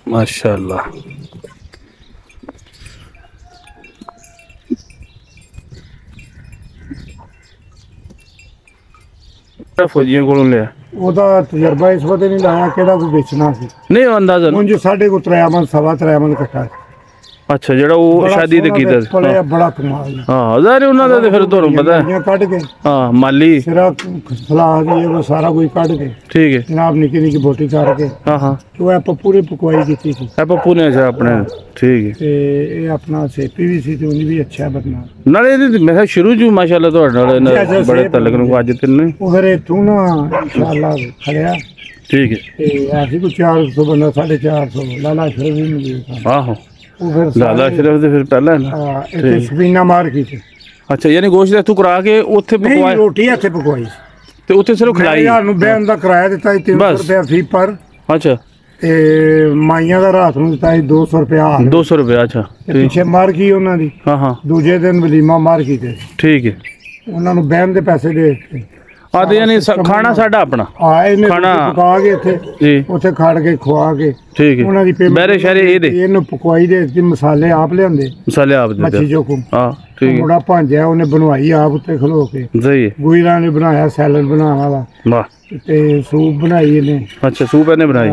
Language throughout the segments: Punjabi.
माशाअल्लाह। फौजियों को लिया ਉਹਦਾ ਤਜਰਬਾ ਇਸ ਵਕਤ ਨਹੀਂ ਲਾਇਆ ਕਿਹੜਾ ਕੋਈ ਵੇਚਣਾ ਸੀ नहीं अंदाजा ਹੁਣ ਜੋ ਸਾਡੇ ਕੋਲ 3 ਮਨ ਸਵਾ 3 ਮਨ ਇਕੱਠਾ अच्छा ਜਿਹੜਾ ਉਹ शादी ਤੇ ਕੀਤਾ ਪਲੇ ਬੜਾ ਕਮਾਲ ਹੈ ਹਾਂ ਹਜ਼ਾਰੇ ਉਹਨਾਂ ਦਾ ਤੇ ਫਿਰ ਤੁਹਾਨੂੰ ਪਤਾ ਹੈ ਇਹ ਕੱਢ ਕੇ ਹਾਂ ਮਾਲੀ ਸਿਰਾ ਸਲਾਹ ਦੀ ਉਹ ਸਾਰਾ ਕੁਝ ਕੱਢ ਕੇ ਠੀਕ ਹੈ ਜਨਾਬ ਨਿੱਕੀ ਨਿੱਕੀ ਬੋਟੀ ਕਰਕੇ ਹਾਂ ਹਾਂ ਉਹ ਆਪਾਂ ਪੂਰੀ ਪਕਵਾਈ ਕੀਤੀ ਸੀ ਇਹ ਪੱਪੂ ਨੇ ਅੱਛਾ ਆਪਣੇ ਠੀਕ ਹੈ ਤੇ ਇਹ ਆਪਣਾ ਸੇਪੀ ਵੀ ਸੀ ਤੇ ਉਹਦੀ ਵੀ ਅੱਛਾ ਬਦਨਾ ਨਾਲੇ ਇਹਦੀ ਮੈਂ ਕਿਹਾ ਸ਼ੁਰੂ ਚ ਮਾਸ਼ਾਅੱਲਾ ਤੁਹਾਡੇ ਨਾਲ ਇਹਨਾਂ ਬੜੇ ਤਲਕ ਨੂੰ ਅੱਜ ਤਿੰਨ ਉਹ ਫਿਰ ਇਥੋਂ ਨਾ ਇਨਸ਼ਾਅੱਲਾ ਖੜਿਆ ਠੀਕ ਹੈ ਤੇ ਐਸੀ ਕੋਈ 400 ਬੰਦਾ 450 ਲਾਲਾ ਸ਼ਰਫ ਵੀ ਮਿਲੀ ਆਹੋ ਉਹ ਫਿਰ ਲਾਲਾ ਸ਼ਰਫ ਦੇ ਫਿਰ ਪਹਿਲਾਂ ਹੈ ਨਾ ਇੱਥੇ ਸਬੀਨਾ ਮਾਰਕੀਟ ਅੱਛਾ ਯਾਨੀ ਗੋਸ਼ਤ ਇੱਥੋਂ ਕਰਾ ਕੇ ਉੱਥੇ ਨਹੀਂ ਪਕਵਾਏ ਰੋਟੀ ਇੱਥੇ ਪਕਵਾਈ ਤੇ ਉੱਥੇ ਸਿਰਫ ਖਿਲਾਈ ਯਾਰ ਨੂੰ ਬਹਿਣ ਦਾ ਕਿਰਾਇਆ ਦਿੱਤਾ ਸੀ 300 ਬਸ। ਰੁਪਇਆ ਫੀ ਪਰ ਅੱਛਾ ਤੇ ਮਾਈਆਂ ਦਾ ਰਾਤ ਨੂੰ ਦਿੱਤਾ ਸੀ 200 ਰੁਪਇਆ 200 ਰੁਪਏ ਅੱਛਾ ਤੇ ਠੀਕ ਪਿੱਛੇ ਮਾਰ ਗਈ ਉਹਨਾਂ ਦੀ ਹਾਂ ਹਾਂ ਦੂਜੇ ਦਿਨ ਵਲੀਮਾ ਮਾਰ ਗਈ ਤੇ ਠੀਕ ਹੈ ਉਹਨਾਂ ਨੂੰ ਬਹਿਣ ਦੇ ਪੈਸੇ ਦੇ ਦਿੱਤੇ ਆਦੇ ਯਾਨੀ ਖਾਣਾ ਸਾਡਾ ਆਪਣਾ ਆ ਇਹਨੇ ਖਾਣਾ- ਰੋਟੀ ਪਕਾ ਕੇ ਇੱਥੇ ਜੀ ਉੱਥੇ ਖੜ ਕੇ ਖਵਾ ਕੇ ਠੀਕ ਉਹਨਾਂ ਹੈ ਦੀ payment ਬਹਿਰੇ ਸ਼ਹਿਰੇ ਇਹਦੇ ਇਹਨੂੰ ਪਕਵਾਈ ਦੇ ਦਿੱਤੀ ਮਸਾਲੇ ਆਪ ਲਿਆਂਦੇ ਮਸਾਲੇ ਆਪ ਦੇ ਮੱਛੀ ਦਿਓ। ਜੋ ਕੋ ਹਾਂ ਠੀਕ ਮੁੰਡਾ ਭਾਂਜਿਆ ਉਹਨੇ ਬਣਵਾਈ ਆਪ ਉੱਤੇ ਖਲੋ ਕੇ ਹੈ ਸਹੀ ਹੈ ਗੁਇਰਾਂ ਨੇ ਬਣਾਇਆ ਸੈਲਡ ਬਣਾਉਣ ਵਾਲਾ ਵਾਹ ਤੇ ਸੂਪ ਬਣਾਈ ਇਹਨੇ ਅੱਛਾ ਸੂਪ ਇਹਨੇ ਬਣਾਈ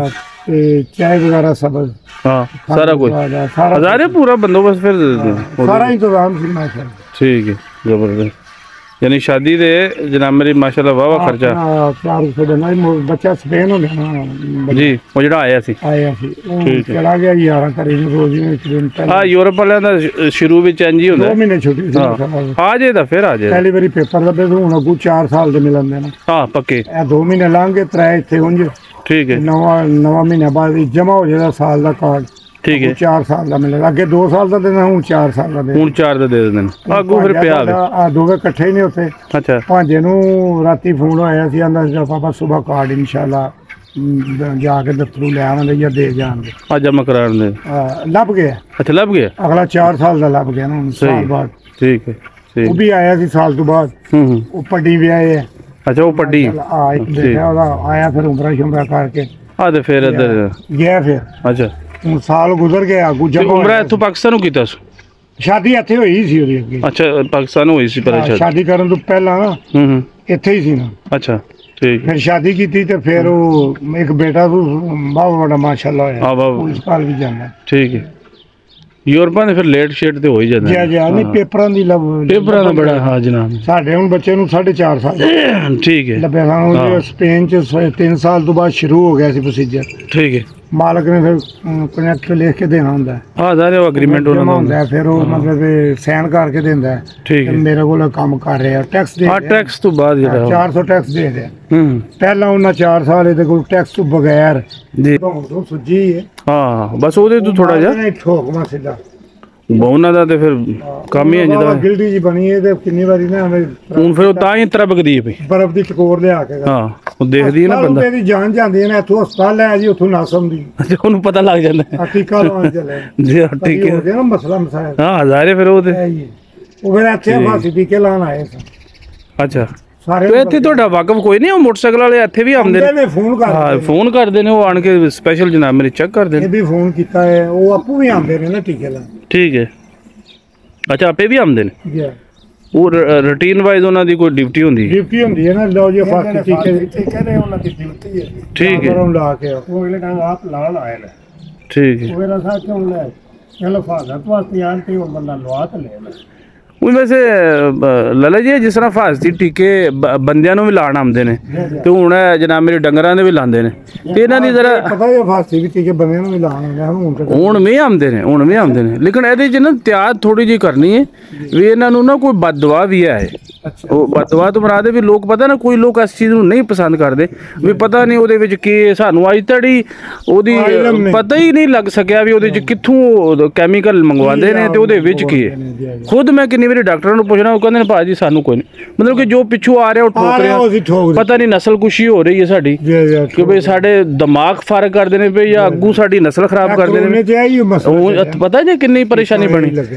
ਤੇ ਚਾय ਵਗੈरह सब ਹਾਂ ਸਾਰਾ ਕੁਝ सारा ਹਜ਼ਾਰੇ ਪੂਰਾ ਬੰਦੋਬਸਤ ਫਿਰ ਦੇ ਦਿੰਦੇ ਹੋ। सारा इंतजाम सी माशाल्लाह ठीक है जबरदस्त यानी शादी दे जनाब मेरी माशाल्लाह वाह खर्चा चार सौ देना बच्चा स्पेन हो गया ना जी वो ਜਿਹੜਾ ਆਇਆ ਸੀ आया सी ठीक है। चला गया 11 करीब रोज में एक दिन पहले ਹਾਂ ਯੂਰਪ ਵਾਲਿਆਂ ਦਾ ਸ਼ੁਰੂ ਵਿੱਚ ਇੰਜ ਹੀ ਹੁੰਦਾ 2 महीने छुट्टी सी ਹਾਂ ਆ ਜੇ ਤਾਂ ਫਿਰ ਆ ਜੇ पहली बारी पेपर लबे तो हुन अगू 4 साल दे मिलन देना ਹਾਂ ਪੱਕੇ ए 2 महीने लांगे 3 इत्थे उंज ਠੀਕ ਹੈ नवा महीना बाद जमा हो जाएगा साल दा कार्ड ਠੀਕ ਹੈ 4 साल ਦਾ ਮਿਲੇਗਾ ਅੱਗੇ 2 ਸਾਲ ਦਾ ਦੇਣਾ ਹੁਣ 4 ਸਾਲ ਦਾ ਦੇ ਹੁਣ 4 ਦਾ ਦੇ ਦਿੰਦੇ ਨੇ ਆਗੂ ਫਿਰ ਪਿਆ ਵੇ ਆ ਦੋਵੇਂ ਇਕੱਠੇ ਨੇ ਉੱਥੇ ਅੱਛਾ ਭਾਂਜੇ ਨੂੰ ਰਾਤੀ ਫੋਨ ਆਇਆ ਸੀ ਆਂਦਾ ਸੀ ਪਾਪਾ ਸਵੇਰ ਕਾਰਡ ਇਨਸ਼ਾਅੱਲਾ ਜਾ ਕੇ ਦਫ਼ਤਰੋਂ ਲੈ ਆਵਾਂਗੇ ਜਾਂ ਦੇ ਜਾਣਗੇ ਆ ਜਮਾ ਕਰਾਉਣ ਦੇ ਲੱਭ ਗਿਆ ਅੱਛਾ ਲੱਭ ਗਿਆ ਅਗਲਾ 4 ਸਾਲ ਦਾ ਲੱਭ ਗਿਆ ਨਾ ਹੁਣ ਸਾਲ ਸਹੀ ਬਾਅਦ ਠੀਕ ਹੈ ਉਹ ਠੀਕ ਵੀ ਆਇਆ ਸੀ ਸਾਲ ਤੋਂ ਬਾਅਦ ਹੂੰ ਉਹ ਪੱਡੀ ਵਿਆਹੇ ਹੈ ਅੱਛਾ ਉਹ ਪੱਡੀ ਆ ਇੱਕ ਦੇਖਿਆ ਉਹਦਾ ਆਇਆ ਫਿਰ ਉਮਰਾ ਸ਼ੁਮਰਾ ਕਰਕੇ ਆ ਤੇ ਫਿਰ ਇੱਧਰ ਗਿਆ ਫਿਰ ਅੱਛਾ ਹੁਣ ਸਾਲ ਗੁਜ਼ਰ ਗਿਆ ਅੱਗੂ ਤੇ ਜਮਾ ਉਮਰਾ ਇੱਥੋਂ ਪਾਕਿਸਤਾਨ ਨੂੰ ਕੀਤਾ ਸੀ ਸ਼ਾਦੀ ਇੱਥੇ ਹੋਈ ਸੀ ਉਹਦੀ ਅੱਗੇ ਅੱਛਾ ਪਾਕਿਸਤਾਨ ਹੋਈ ਸੀ ਪਰ ਅੱਛਾ ਸ਼ਾਦੀ ਕਰਨ ਤੋਂ ਪਹਿਲਾਂ ਨਾ ਹੂੰ ਇੱਥੇ ਹੀ ਸੀ ਨਾ ਅੱਛਾ ਠੀਕ ਫਿਰ ਸ਼ਾਦੀ ਕੀਤੀ ਤੇ ਫਿਰ ਉਹ ਇੱਕ ਬੇਟਾ ਬਹੁਤ ਵੱਡਾ ਮਾਸ਼ਾਅੱਲਾ ਹੋਇਆ ਆ ਬਾਬਾ ਪੁਲਿਸ ਕਾਲ ਵੀ ਜਾਂਦਾ ਠੀਕ ਹੈ ਯੂਰਪਾਂ ਦੇ ਫਿਰ ਲੇਟ ਸ਼ੇਟ ਤੇ ਹੋ ਹੀ ਜਾਂਦਾ ਜੀ ਜੀ ਨਹੀਂ ਪੇਪਰਾਂ ਦੀ ਪੇਪਰਾਂ ਦਾ ਬੜਾ ਹਾਂ ਜਨਾਬ ਸਾਡੇ ਹੁਣ ਬੱਚੇ ਨੂੰ 4.5 ਸਾਲ ਠੀਕ ਹੈ ਲੱਭਿਆ ਸਾਨੂੰ ਸਪੇਨ ਚ 3 ਸਾਲ ਤੋਂ ਬਾਅਦ ਸ਼ੁਰੂ ਹੋ ਗਿਆ ਸੀ ਪ੍ਰੋਸੀਜਰ ਠੀਕ ਹੈ ਮਾਲਕ ਨੇ ਫਿਰ ਕਨੈਕਟ ਲਿਖ ਕੇ ਦੇਣਾ ਹੁੰਦਾ ਆ ਜ਼ਾਰੇ ਉਹ ਐਗਰੀਮੈਂਟ ਉਹਨਾਂ ਜਮਾ ਦਾ ਹੁੰਦਾ ਫਿਰ ਉਹ ਮਤਲਬ ਸਾਈਨ ਕਰਕੇ ਦਿੰਦਾ ਹੈ ਠੀਕ ਕਿ ਹੈ ਮੇਰੇ ਕੋਲ ਕੰਮ ਕਰ ਰਿਹਾ ਟੈਕਸ ਦੇ ਆ ਟੈਕਸ ਤੋਂ ਬਾਅਦ ਜਿਹੜਾ 400 ਟੈਕਸ ਦੇ ਰਿਹਾ ਹੂੰ ਪਹਿਲਾਂ ਉਹਨਾਂ 4 ਸਾਲ ਇਹਦੇ ਕੋਲ ਟੈਕਸ ਤੋਂ ਬਗੈਰ ਜੀ ਤੋਂ ਸੁੱਜੀ ਹੈ ਹਾਂ ਬਸ ਉਹਦੇ ਤੋਂ ਥੋੜਾ ਜਿਹਾ ਠੋਕਮਾ ਸਿੱਧਾ ਬਹੁਨਾ ਦਾ ਤੇ ਫਿਰ ਕੰਮ ਹੀ ਇੰਜ ਦਾ ਗਿਲਡੀ ਜੀ ਬਣੀ ਹੈ ਤੇ ਕਿੰਨੀ ਵਾਰੀ ਨਾ ਐਵੇਂ ਹੁਣ ਫਿਰ ਉਹ ਤਾਂ ਹੀ ਤਰਬਕਦੀ ਹੈ ਪਈ ਬਰਫ਼ ਦੀ ਟਕੋਰ ਲਿਆ ਕੇ ਹਾਂ ਉਹ ਦੇਖਦੀ ਹੈ ਨਾ ਬੰਦਾ ਦੀ ਜਾਨ ਜਾਂਦੀ ਹੈ ਨਾ ਇੱਥੋਂ ਹਸਪਤਾਲ ਲੈ ਜੀ ਉੱਥੋਂ ਨਾਸਮ ਦੀ ਅੱਛਾ ਉਹਨੂੰ ਪਤਾ ਲੱਗ ਜਾਂਦਾ ਹੈ। ਟੀਕਾ ਲਵਾਉਣ ਚੱਲੇ ਜੀ ਹਾਂ, ਠੀਕ ਹੋ ਹੈ ਗਿਆ ਨਾ ਮਸਲਾ ਮਸਾਇਲ ਹਾਂ ਹਜ਼ਾਰੇ ਫਿਰ ਉਹ ਤੇ ਹੈ ਹੀ। ਉਹ ਫਿਰ ਇੱਥੇ ਫਾਂਸੀ ਟੀਕੇ ਲਾਉਣ ਆਏ ਸਨ ਅੱਛਾ ਸਾਰੇ ਤੇ ਇੱਥੇ ਤੁਹਾਡਾ ਵਾਕਫ ਕੋਈ ਨਹੀਂ ਉਹ ਮੋਟਰਸਾਈਕਲ ਵਾਲੇ ਇੱਥੇ ਵੀ ਆਉਂਦੇ ਨੇ ਨੇ ਫੋਨ ਹਾਂ ਕਰਦੇ ਫੋਨ ਕਰਦੇ ਨੇ ਉਹ ਆਣ ਕੇ ਸਪੈਸ਼ਲ ਜਨਾਬ ਮੇਰੇ ਚੈੱਕ ਕਰਦੇ ਇਹ ਨੇ ਵੀ ਫੋਨ ਕੀਤਾ ਹੈ ਉਹ ਆਪੂ ਵੀ ਆਉਂਦੇ ਨੇ ਨਾ ਟੀਕੇ ਲਾਉਣ ਠੀਕ ਹੈ ਅੱਛਾ ਆਪੇ ਵੀ ਆਉਂਦੇ ਨੇ ਜੀ ਉਹ ਰੂਟੀਨ ਵਾਈਜ਼ ਉਹਨਾਂ ਦੀ ਕੋਈ ਡਿਊਟੀ ਹੁੰਦੀ ਹੈ ਡਿਊਟੀ ਹੁੰਦੀ ਹੈ ਨਾ ਲਓ ਜੀ ਫਾਂਸੀ ਟੀਕੇ ਕਹਿੰਦੇ ਉਹਨਾਂ ਦੀ ਡਿਊਟੀ ਹੈ ਠੀਕ ਹੈ ਉਹਨਾਂ ਲਾ ਕੇ ਉਹ ਅਗਲੇ ਟਾਈਮ ਆਪ ਲਾਣ ਆਏ ਨੇ ਠੀਕ ਹੈ ਉਹ ਮੇਰਾ ਸਾਥ ਕਿਉਂ ਲੈ ਚਲੋ ਫਾਦਰ ਵਾਸਤੇ ਆਣ ਤੇ ਉਹ ਬੰਦਾ ਲਵਾ ਤੇ ਲੈ ਉਹ ਵੈਸੇ ਲਲਾ ਜੀ ਜਿਸ ਤਰ੍ਹਾਂ ਫਾਸਤੀ ਟੀਕੇ ਬੰਦਿਆਂ ਨੂੰ ਵੀ ਲਾਣ ਆਉਂਦੇ ਨੇ ਤੇ ਹੁਣ ਜਨਾਬ ਮੇਰੇ ਡੰਗਰਾਂ ਦੇ ਵੀ ਲਾਉਂਦੇ ਨੇ ਤੇ ਇਹਨਾਂ ਦੀ ਜ਼ਰਾ ਪਤਾ ਹੈ ਫਾਂਸੀ ਵੀ ਟੀਕੇ ਬੰਦੇ ਨੂੰ ਵੀ ਲਾਣ ਆਉਂਦੇ ਹੁਣ ਤੇ ਹੁਣ ਵੀ ਆਉਂਦੇ ਨੇ ਲੇਕਿਨ ਇਹਦੇ 'ਚ ਨਾ ਤਿਆਰ ਥੋੜੀ ਜਿਹੀ ਕਰਨੀ ਹੈ ਵੀ ਇਹਨਾਂ ਨੂੰ ਨਾ ਕੋਈ ਬਦਦੁਆ ਵੀ ਹੈ ਉਹ ਬਦਦੁਆ ਤੋਂ ਮੁਰਾਦ ਹੈ ਵੀ ਲੋਕ ਪਤਾ ਨਾ ਕੋਈ ਲੋਕ ਇਸ ਚੀਜ਼ ਨੂੰ ਨਹੀਂ ਪਸੰਦ ਕਰਦੇ ਵੀ ਪਤਾ ਨਹੀਂ ਉਹਦੇ ਵਿੱਚ ਕੀ ਸਾਨੂੰ ਅੱਜ ਤੜੀ ਉਹਦੀ ਪਤਾ ਹੀ ਨਹੀਂ ਲੱਗ ਸਕਿਆ ਵੀ ਉਹਦੇ 'ਚ ਕਿੱਥੋਂ ਕੈਮੀਕਲ ਮੰਗਵਾਉਂਦੇ ਨੇ ਤੇ ਉਹਦੇ ਵਿੱਚ ਕੀ ਹੈ ਖੁਦ ਮੈਂ ਕਿੰਨੀ ਵਾਰੀ ਡਾਕਟਰਾਂ ਨੂੰ ਪੁੱਛਣਾ, ਉਹ ਕਹਿੰਦੇ ਨੇ ਭਾਜੀ ਸਾਨੂੰ ਕੋਈ ਨਹੀਂ, ਮਤਲਬ ਕਿ ਜੋ ਪਿੱਛੋਂ ਆ ਰਿਹਾ ਉਹ ਠੋਕ ਰਿਹਾ, ਉਹ ਅਸੀਂ ਠੋਕ ਰਹੇ। ਪਤਾ ਨਹੀਂ ਨਸਲ ਕੁਸ਼ੀ ਹੋ ਰਹੀ ਹੈ ਸਾਡੀ ਕਿ ਬਈ ਸਾਡੇ ਦਿਮਾਗ ਫਰਕ ਕਰਦੇ ਨੇ ਪਏ ਜਾਂ ਅੱਗੂ ਸਾਡੀ ਨਸਲ ਖਰਾਬ ਕਰਦੇ ਨੇ, ਉਹ ਪਤਾ ਨਹੀਂ ਕਿੰਨੀ ਪਰੇਸ਼ਾਨੀ ਬਣੀ।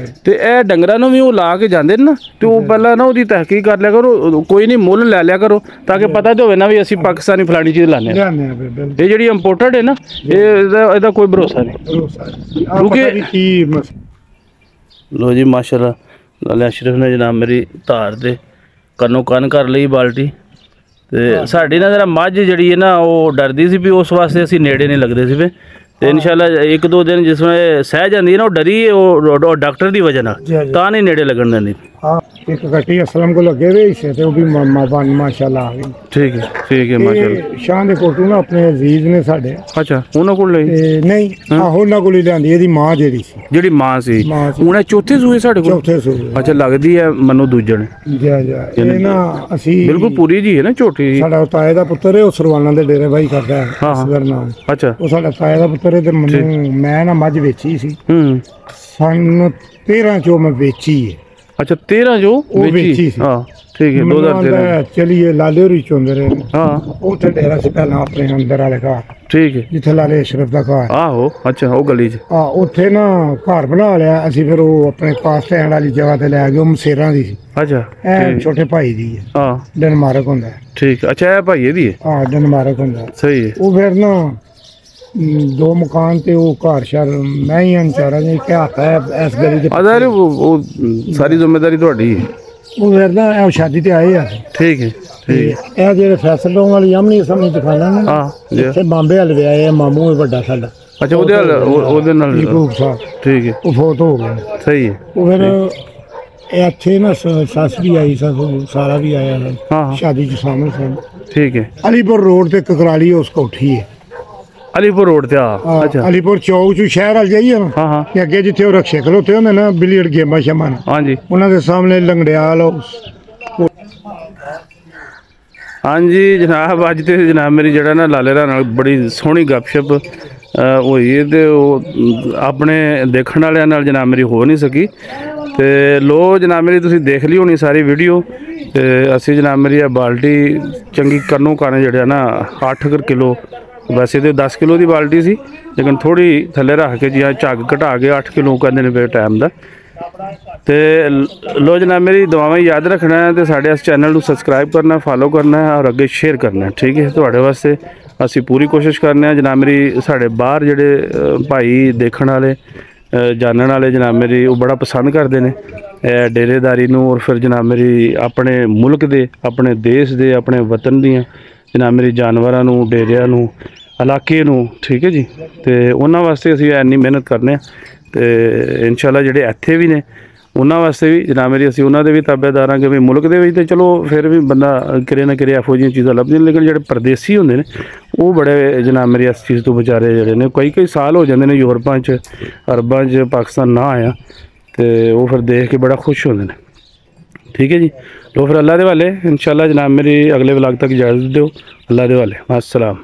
ਤੇ ਇਹ ਡੰਗਰਾਂ ਨੂੰ ਵੀ ਉਹ ਲਾ ਕੇ ਜਾਂਦੇ ਨੇ ਨਾ, ਤੇ ਉਹ ਪਹਿਲਾਂ ਨਾ ਉਹਦੀ ਤਹਿਕੀਕ ਕਰ ਲਿਆ ਕਰੋ, ਕੋਈ ਨਹੀਂ ਮੁੱਲ ਲੈ ਲਿਆ ਕਰੋ, ਤਾਂ ਕਿ ਪਤਾ ਤੇ ਹੋਵੇ ਨਾ ਵੀ ਅਸੀਂ ਪਾਕਿਸਤਾਨੀ ਫਲਾਣੀ ਚੀਜ਼ ਲਾਉਂਦੇ ਹਾਂ। ਇਹ ਜਿਹੜੀ ਇੰਪੋਰਟਡ ਹੈ ਨਾ, ਇਹਦਾ ਕੋਈ ਭਰੋਸਾ ਨਹੀਂ, ਕਿਉਂਕਿ ਲੋ ਜੀ ਮਾਸ਼ਾਅੱਲਾ ਲਾਲੇ ਅਸ਼ਰਫ ਨੇ ਜਨਾਬ ਮੇਰੀ ਧਾਰ ਦੇ ਕੰਨੋਂ ਕੰਨ ਕਰ ਲਈ ਬਾਲਟੀ। ਤੇ ਸਾਡੀ ਨਾ ਜਰਾ ਮੱਝ ਜਿਹੜੀ ਹੈ ਨਾ ਉਹ ਡਰਦੀ ਸੀ ਵੀ, ਉਸ ਵਾਸਤੇ ਅਸੀਂ ਨੇੜੇ ਨਹੀਂ ਲੱਗਦੇ ਸੀ ਵੇ। ਤੇ ਇਨਸ਼ਾਅੱਲਾ 1-2 ਦਿਨ ਜਿਸ ਵੇਲੇ ਸਹਿ ਜਾਂਦੀ ਹੈ ਨਾ, ਉਹ ਡਰੀ ਹੈ ਉਹ ਡਾਕਟਰ ਦੀ ਵਜ੍ਹਾ ਨਾਲ, ਤਾਂ ਨਹੀਂ ਨੇੜੇ ਲੱਗਣ ਦਿੰਦੀ। हाँ एक गट्टी असलम को लगे हुए इसे तो भी माशाल्लाह आ गई। ठीक है माशाल्लाह। शान दे कोटू ना अपने अजीज ने साडे अच्छा ਉਹਨਾਂ ਕੋਲ ਲਈ नहीं आहो ਉਹਨਾਂ ਕੋਲ ਹੀ ਲਿਆਂਦੀ ਇਹਦੀ ਮਾਂ ਜਿਹੜੀ ਸੀ, ਜਿਹੜੀ ਮਾਂ ਸੀ ਉਹਨੇ ਚੌਥੇ ਸੂਏ ਸਾਡੇ ਕੋਲ। ਚੌਥੇ ਸੂਏ ਅੱਛਾ ਲੱਗਦੀ ਹੈ ਮੈਨੂੰ ਦੂਜਣ ਜਾ ਇਹ ਨਾ ਅਸੀਂ ਬਿਲਕੁਲ ਪੂਰੀ ਜੀ ਹੈ ਨਾ, ਝੋਟੀ ਜੀ। ਸਾਡਾ ਤਾਏ ਦਾ ਪੁੱਤਰ ਹੈ, ਉਹ ਸਰਵਾਨਾਂ ਦੇ ਡੇਰੇ ਬਾਈ ਕਰਦਾ ਹੈ ਅਸਗਰ ਨਾਮ। ਅੱਛਾ ਉਹ ਸਾਡਾ ਤਾਏ ਦਾ ਪੁੱਤਰ ਹੈ। ਤੇ ਮੈਨੂੰ ਮੈਂ ਨਾ ਮੱਝ ਵੇਚੀ ਸੀ ਸਨ 13 ਚੋਂ ਮੈਂ ਵੇਚੀ ਹੈ। अच्छा 13 जो ਵੇਚੀ हाँ ठीक है 2013 चलिए लाले होरी चोंदे रहे हाँ ਉੱਥੇ ਡੇਰਾ ਸੀ ਪਹਿਲਾਂ ਆਪਣੇ ਅੰਦਰ ਵਾਲੇ ਘਰ, ठीक है ਜਿੱਥੇ ਲਾਲੇ ਅਸ਼ਰਫ ਦਾ ਘਰ। ਆਹੋ ਅੱਛਾ ਉਹ ਗਲੀ 'ਚ ਉੱਥੇ ਨਾ ਘਰ ਬਣਾ ਲਿਆ ਅਸੀਂ, ਫਿਰ ਉਹ ਆਪਣੇ ਪਾਸ ਸਟੈਂਡ ਵਾਲੀ ਜਗ੍ਹਾ ਤੇ ਲੈ ਗਏ। ਉਹ ਮਸੇਰਾਂ ਦੀ ਸੀ, ਅੱਛਾ ਇਹ ਛੋਟੇ ਭਾਈ ਦੀ ਹੈ। ਹਾਂ ਡਨਮਾਰਕ ਹੁੰਦਾ। ਠੀਕ ਅੱਛਾ ਇਹ ਭਾਈ ਇਹਦੀ ਹੈ। ਡਨਮਾਰਕ ਹੁੰਦਾ ਸਹੀ ਹੈ। ਉਹ ਫਿਰ ਨਾ 2 ਮਕਾਨ ਤੇ ਉਹ ਘਰ ਸ਼ਰ ਮੈਂ ਹੀ ਅੰਚਾਰਾ ਨੇ ਕਿਹਾ ਹੈ ਇਸ ਗਲੀ ਦੇ ਅਦਰ ਉਹ ਸਾਰੀ ਜ਼ਿੰਮੇਵਾਰੀ ਤੁਹਾਡੀ ਹੈ। ਉਹ ਫਿਰ ਨਾ ਇਹ ਸ਼ਾਦੀ ਤੇ ਆਏ ਆ। ਠੀਕ ਹੈ ਇਹ ਜਿਹੜੇ ਫੈਸਲੋਂ ਵਾਲੀ ਆਮਨੀ ਸਾਹਮਣੇ ਦੁਕਾਨਾਂ ਨੇ, ਹਾਂ ਇੱਥੇ ਬੰਬੇ ਵਾਲੇ ਵੀ ਆਏ ਆ, ਮਾਮੂ ਹੈ ਵੱਡਾ ਸਾਡਾ। ਅੱਛਾ ਉਹਦੇ ਨਾਲ ਠੀਕ ਹੈ, ਉਹ ਫੋਟ ਹੋ ਗਏ। ਸਹੀ ਹੈ। ਉਹ ਫਿਰ ਇੱਥੇ ਨਾ ਸੱਸ ਵੀ ਆਈ, ਸਾਰਾ ਵੀ ਆਇਆ ਹੈ ਸ਼ਾਦੀ ਚ ਸਾਹਮਣੇ ਸਨ। ਠੀਕ ਹੈ ਅਲੀਪੁਰ ਰੋਡ ਤੇ ਕਕਰਾਲੀ ਉਸ ਕੋਠੀ ਹੈ, ਅਲੀਪੁਰ ਰੋਡ ਤੇ। ਅੱਛਾ ਅਲੀਪੁਰ ਚੌਕ ਚ ਸ਼ਹਿਰ ਵਾਲ ਜਾਈਏ ਨਾ, ਹਾਂ ਤੇ ਅੱਗੇ ਜਿੱਥੇ ਉਹ ਰਕਸ਼ੇ ਖਲੋਤੇ ਹੁੰਦੇ ਨਾ ਬਿਲੀਅਰਡ ਗੇਮਾਂ ਸ਼ਮਾਂ, ਹਾਂਜੀ ਉਹਨਾਂ ਦੇ ਸਾਹਮਣੇ ਲੰਗੜਿਆਲ। ਹਾਂਜੀ ਜਨਾਬ ਅੱਜ ਤੇ ਜਨਾਬ ਮੇਰੀ ਜਿਹੜਾ ਨਾ ਲਾਲੇ ਰਾ ਨਾਲ ਬੜੀ ਸੋਹਣੀ ਗੱਪਸ਼ਪ ਹੋਈ ਹੈ, ਤੇ ਉਹ ਆਪਣੇ ਦੇਖਣ ਵਾਲਿਆਂ ਨਾਲ ਜਨਾਬ ਮੇਰੀ ਹੋ ਨਹੀਂ ਸਕੀ। ਤੇ ਲੋ ਜਨਾਬ ਮੇਰੀ ਤੁਸੀਂ ਦੇਖ ਲਈ ਹੋਣੀ ਸਾਰੀ ਵੀਡੀਓ। ਤੇ ਅਸੀਂ ਜਨਾਬ ਮੇਰੀ ਇਹ ਬਾਲਟੀ ਚੰਗੀ ਕੰਨੋਂ ਕੰਨ ਜਿਹੜਾ ਨਾ 8 ਕਿਲੋ, ਵੈਸੇ ਤੇ 10 ਕਿਲੋ ਦੀ ਬਾਲਟੀ ਸੀ, ਲੇਕਿਨ ਥੋੜੀ ਥੱਲੇ ਰੱਖ ਕੇ ਜੀ ਝੱਗ ਘਟਾ ਕੇ 8 ਕਿਲੋ ਕਹਿੰਦੇ ਨੇ ਪਏ ਟਾਈਮ ਦਾ। ਤੇ ਲੋ ਜਨਾਬ ਮੇਰੀ ਦੁਆਵਾਂ ਯਾਦ ਰੱਖਣਾ ਹੈ, ਤੇ ਸਾਡੇ ਇਸ ਚੈਨਲ ਨੂੰ ਸਬਸਕ੍ਰਾਈਬ ਕਰਨਾ, ਫਾਲੋ ਕਰਨਾ ਹੈ, ਔਰ ਅੱਗੇ ਸ਼ੇਅਰ ਕਰਨਾ ਹੈ। ਠੀਕ ਹੈ, ਤੁਹਾਡੇ ਵਾਸਤੇ ਅਸੀਂ ਪੂਰੀ ਕੋਸ਼ਿਸ਼ ਕਰਨੇ ਆ। ਜਨਾਬ ਮੇਰੀ ਸਾਡੇ ਬਾਹਰ ਜਿਹੜੇ ਭਾਈ ਦੇਖਣ ਵਾਲੇ ਜਾਣਨ ਵਾਲੇ ਜਨਾਬ ਮੇਰੀ ਉਹ ਬੜਾ ਪਸੰਦ ਕਰਦੇ ਨੇ ਇਹ ਡੇਰੇਦਾਰੀ ਨੂੰ, ਔਰ ਫਿਰ ਜਨਾਬ ਮੇਰੀ ਆਪਣੇ ਮੁਲਕ ਦੇ, ਆਪਣੇ ਦੇਸ਼ ਦੇ, ਆਪਣੇ ਵਤਨ ਦੀਆਂ ਜਨਾਬ ਮੇਰੀ ਜਾਨਵਰਾਂ ਨੂੰ, ਡੇਰਿਆਂ ਨੂੰ, ਇਲਾਕੇ ਨੂੰ। ਠੀਕ ਹੈ ਜੀ, ਤੇ ਉਹਨਾਂ ਵਾਸਤੇ ਅਸੀਂ ਇੰਨੀ ਮਿਹਨਤ ਕਰਨੇ ਆ। ਤੇ ਇਨਸ਼ਾਅੱਲਾ ਜਿਹੜੇ ਇੱਥੇ ਵੀ ਨੇ ਉਹਨਾਂ ਵਾਸਤੇ ਵੀ ਜਨਾਬ ਮੇਰੀ ਅਸੀਂ ਉਹਨਾਂ ਦੇ ਵੀ ਤਾਬੇਦਾਰ ਹਾਂ ਕਿ ਵੀ ਮੁਲਕ ਦੇ ਵਿੱਚ ਤੇ ਚਲੋ ਫਿਰ ਵੀ ਬੰਦਾ ਕਿਰੇ ਨਾ ਕਿਰੇ ਇਹੋ ਜਿਹੀਆਂ ਚੀਜ਼ਾਂ ਲੱਭਦੀਆਂ, ਲੇਕਿਨ ਜਿਹੜੇ ਪਰਦੇਸੀ ਹੁੰਦੇ ਨੇ ਉਹ ਬੜੇ ਜਨਾਬ ਮੇਰੀ ਇਸ ਚੀਜ਼ ਤੋਂ ਵਿਚਾਰੇ ਜਿਹੜੇ ਨੇ ਕਈ ਸਾਲ ਹੋ ਜਾਂਦੇ ਨੇ ਯੂਰਪਾਂ 'ਚ, ਅਰਬਾਂ 'ਚ, ਪਾਕਿਸਤਾਨ ਨਾ ਆਇਆ, ਤੇ ਉਹ ਫਿਰ ਦੇਖ ਕੇ ਬੜਾ ਖੁਸ਼ ਹੁੰਦੇ ਨੇ। ਠੀਕ ਹੈ ਜੀ, ਲੋ ਫਿਰ ਅੱਲਾ ਦੇ ਵਾਲੇ ਇਨਸ਼ਾਅੱਲਾ ਜਨਾਬ ਮੇਰੀ ਅਗਲੇ ਵਲੌਗ ਤੱਕ ਇਜਾਜ਼ਤ ਦਿਓ। ਅੱਲਾ ਦੇ ਵਾਲੇ, अस्सलाम।